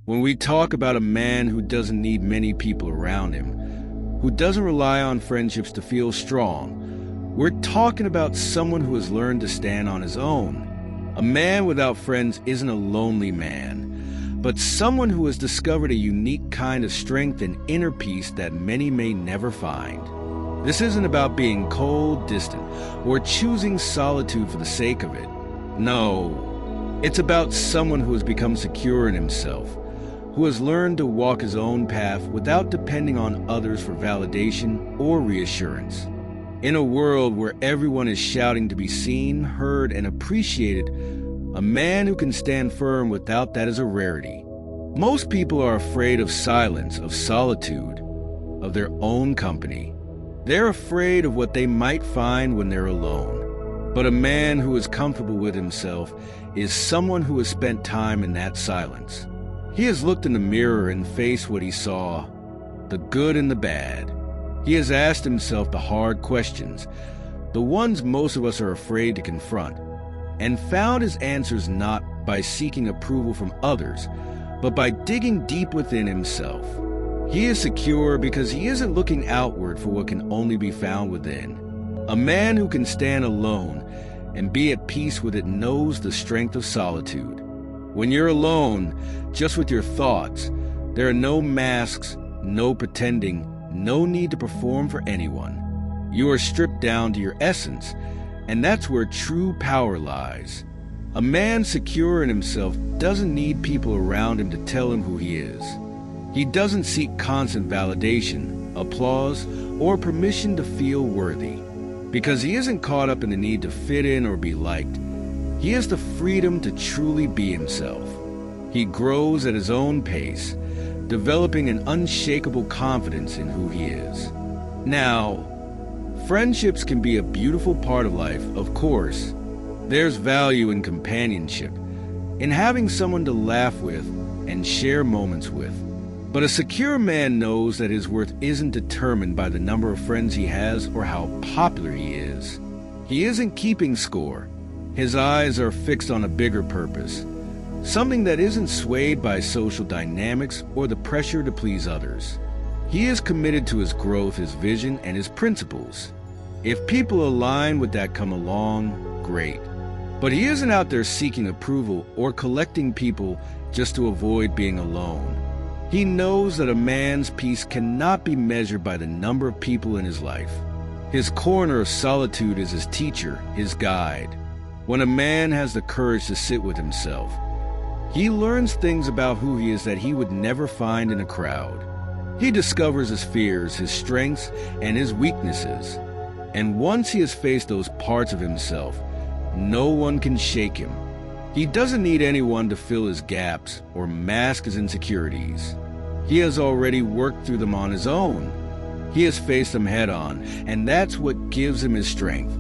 When we talk about a man who doesn't need many people around him, who doesn't rely on friendships to feel strong, we're talking about someone who has learned to stand on his own. A man without friends isn't a lonely man, but someone who has discovered a unique kind of strength and inner peace that many may never find. This isn't about being cold, distant, or choosing solitude for the sake of it. No, it's about someone who has become secure in himself, who has learned to walk his own path without depending on others for validation or reassurance. In a world where everyone is shouting to be seen, heard, and appreciated, a man who can stand firm without that is a rarity. Most people are afraid of silence, of solitude, of their own company. They're afraid of what they might find when they're alone. But a man who is comfortable with himself is someone who has spent time in that silence. He has looked in the mirror and faced what he saw, the good and the bad. He has asked himself the hard questions, the ones most of us are afraid to confront, and found his answers not by seeking approval from others, but by digging deep within himself. He is secure because he isn't looking outward for what can only be found within. A man who can stand alone and be at peace with it knows the strength of solitude. When you're alone, just with your thoughts, there are no masks, no pretending, no need to perform for anyone. You are stripped down to your essence, and that's where true power lies. A man secure in himself doesn't need people around him to tell him who he is. He doesn't seek constant validation, applause, or permission to feel worthy, because he isn't caught up in the need to fit in or be liked. He has the freedom to truly be himself. He grows at his own pace, developing an unshakable confidence in who he is. Now, friendships can be a beautiful part of life, of course. There's value in companionship, in having someone to laugh with and share moments with. But a secure man knows that his worth isn't determined by the number of friends he has or how popular he is. He isn't keeping score. His eyes are fixed on a bigger purpose, something that isn't swayed by social dynamics or the pressure to please others. He is committed to his growth, his vision, and his principles. If people align with that come along, great. But he isn't out there seeking approval or collecting people just to avoid being alone. He knows that a man's peace cannot be measured by the number of people in his life. His corner of solitude is his teacher, his guide. When a man has the courage to sit with himself, he learns things about who he is that he would never find in a crowd. He discovers his fears, his strengths, and his weaknesses. And once he has faced those parts of himself, no one can shake him. He doesn't need anyone to fill his gaps or mask his insecurities. He has already worked through them on his own. He has faced them head on, and that's what gives him his strength.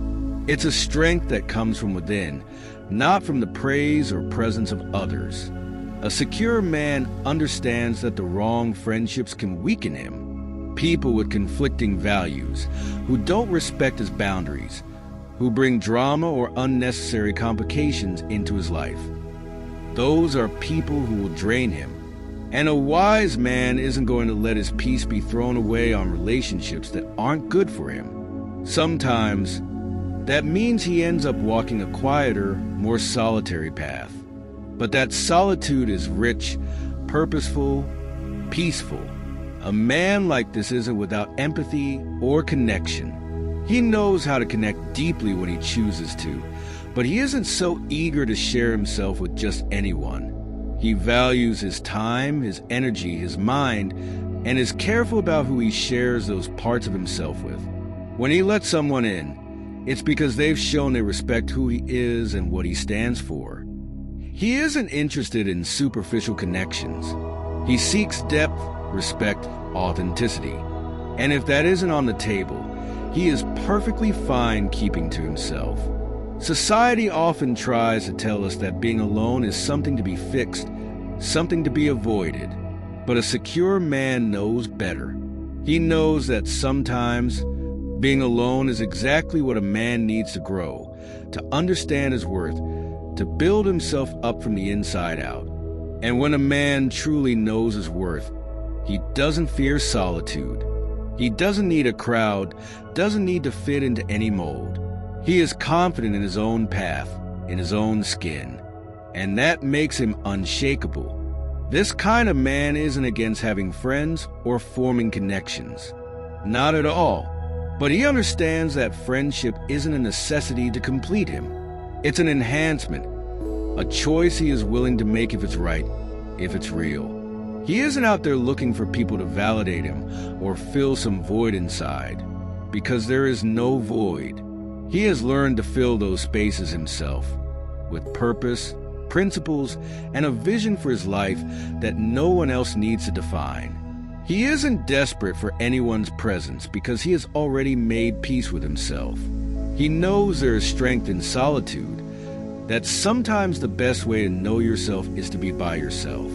It's a strength that comes from within, not from the praise or presence of others. A secure man understands that the wrong friendships can weaken him. People with conflicting values, who don't respect his boundaries, who bring drama or unnecessary complications into his life. Those are people who will drain him. And a wise man isn't going to let his peace be thrown away on relationships that aren't good for him. Sometimes, that means he ends up walking a quieter, more solitary path. But that solitude is rich, purposeful, peaceful. A man like this isn't without empathy or connection. He knows how to connect deeply when he chooses to, but he isn't so eager to share himself with just anyone. He values his time, his energy, his mind, and is careful about who he shares those parts of himself with. When he lets someone in, it's because they've shown they respect who he is and what he stands for. He isn't interested in superficial connections. He seeks depth, respect, authenticity. And if that isn't on the table, he is perfectly fine keeping to himself. Society often tries to tell us that being alone is something to be fixed, something to be avoided. But a secure man knows better. He knows that sometimes being alone is exactly what a man needs to grow, to understand his worth, to build himself up from the inside out. And when a man truly knows his worth, he doesn't fear solitude. He doesn't need a crowd, doesn't need to fit into any mold. He is confident in his own path, in his own skin, and that makes him unshakable. This kind of man isn't against having friends or forming connections. Not at all. But he understands that friendship isn't a necessity to complete him. It's an enhancement, a choice he is willing to make if it's right, if it's real. He isn't out there looking for people to validate him or fill some void inside, because there is no void. He has learned to fill those spaces himself, with purpose, principles, and a vision for his life that no one else needs to define. He isn't desperate for anyone's presence because he has already made peace with himself. He knows there is strength in solitude, that sometimes the best way to know yourself is to be by yourself.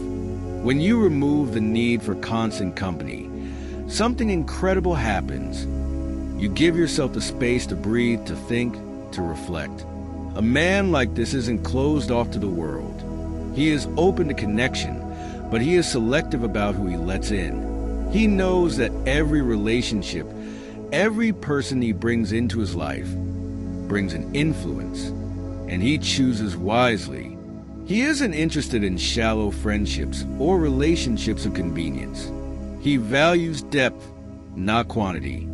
When you remove the need for constant company, something incredible happens. You give yourself the space to breathe, to think, to reflect. A man like this isn't closed off to the world. He is open to connection, but he is selective about who he lets in. He knows that every relationship, every person he brings into his life, brings an influence, and he chooses wisely. He isn't interested in shallow friendships or relationships of convenience. He values depth, not quantity.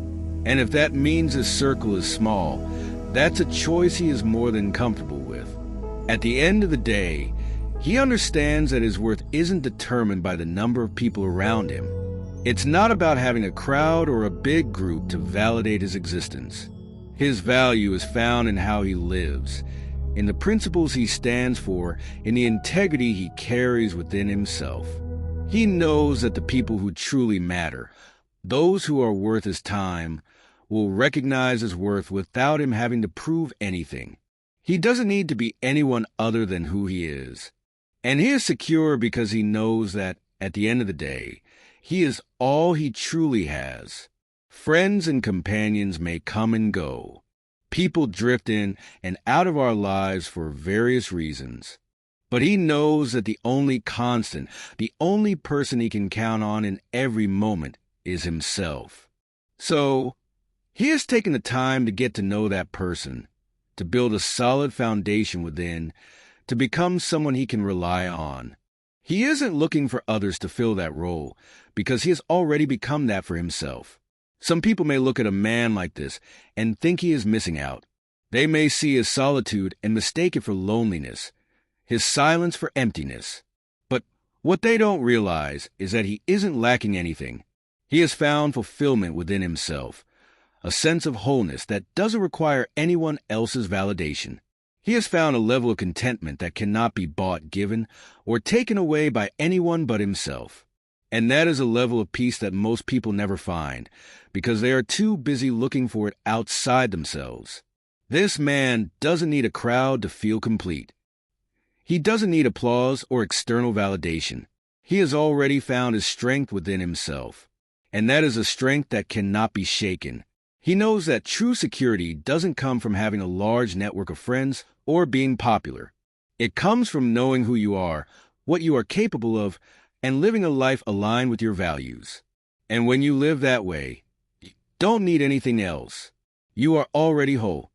And if that means his circle is small, that's a choice he is more than comfortable with. At the end of the day, he understands that his worth isn't determined by the number of people around him. It's not about having a crowd or a big group to validate his existence. His value is found in how he lives, in the principles he stands for, in the integrity he carries within himself. He knows that the people who truly matter, those who are worth his time, will recognize his worth without him having to prove anything. He doesn't need to be anyone other than who he is. And he is secure because he knows that, at the end of the day, he is all he truly has. Friends and companions may come and go. People drift in and out of our lives for various reasons. But he knows that the only constant, the only person he can count on in every moment is himself. So, he has taken the time to get to know that person, to build a solid foundation within, to become someone he can rely on. He isn't looking for others to fill that role, because he has already become that for himself. Some people may look at a man like this and think he is missing out. They may see his solitude and mistake it for loneliness, his silence for emptiness. But what they don't realize is that he isn't lacking anything. He has found fulfillment within himself, a sense of wholeness that doesn't require anyone else's validation. He has found a level of contentment that cannot be bought, given, or taken away by anyone but himself. And that is a level of peace that most people never find, because they are too busy looking for it outside themselves. This man doesn't need a crowd to feel complete. He doesn't need applause or external validation. He has already found his strength within himself, and that is a strength that cannot be shaken. He knows that true security doesn't come from having a large network of friends or being popular. It comes from knowing who you are, what you are capable of, and living a life aligned with your values. And when you live that way, you don't need anything else. You are already whole.